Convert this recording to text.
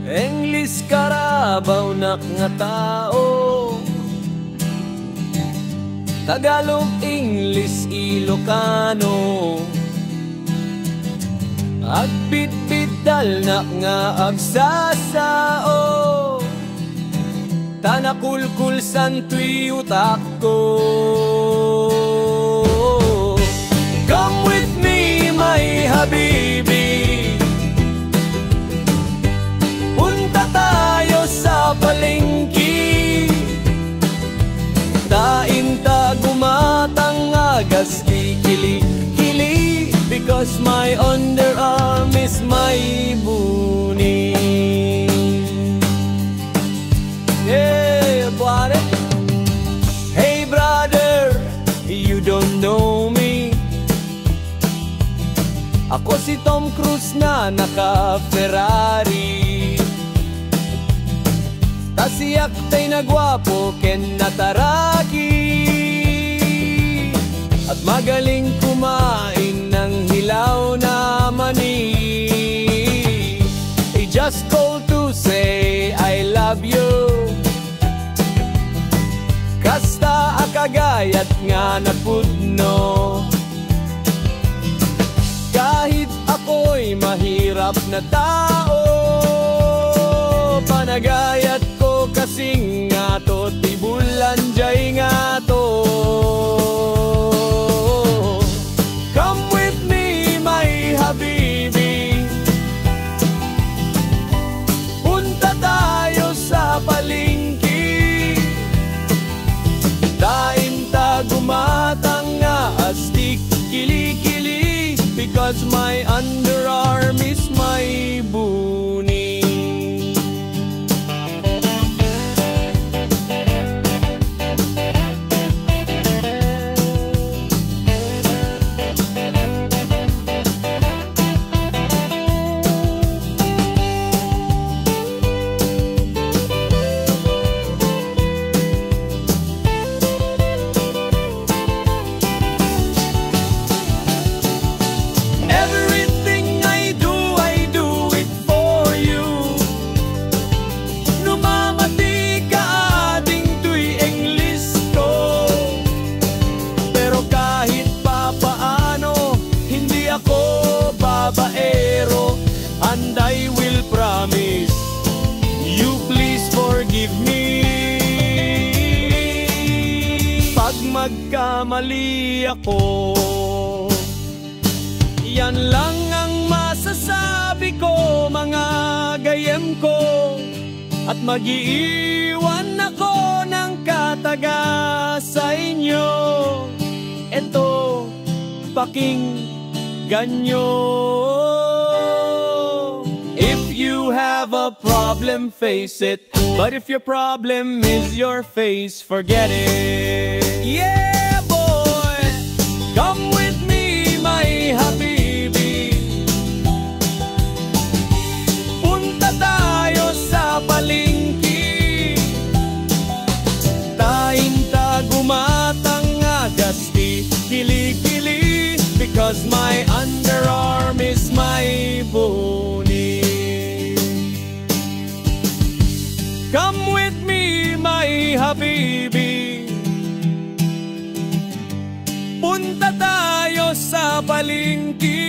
English Karabaw nak nga tao, Tagalog, English, Ilocano, agbit-bit-dal nak nga agsasao, tanakulkul santuy utak ko. Come with me, my habibi, punta tayo sa palengke, dain ta gumatang agas kikili-kili, because my underarm is my buni. Yeah, buddy. Hey brother, you don't know me. Ako si Tom Cruise na naka-Ferrari, tasiyak tay na gwapo ken nataraki, at magaling kumain ng hilaw na mani. I just call to say I love you, kasta akagayat nga napudno. Kahit ako'y mahirap na tao, panagayat ko kasing nga to, tibulan jay nga to. Come with me, my habibi, punta tayo sa palengke, dain ta gumatang nga astik kili-kili, because my underarm is my buni. And I will promise you, please forgive me. Pag magkamali ako, yan lang ang masasabi ko, mga gayem ko, at mag-iiwan ako ng kataga sa inyo. Eto, pakinggan nyo. If you have a problem, face it. But if your problem is your face, forget it. Yeah, boy, come with me, my habibi, punta tayo sa palengke, dain ta gumatang agasti kili-kili, because my underarm is my buni. Come with me, my habibi, punta tayo sa palengke,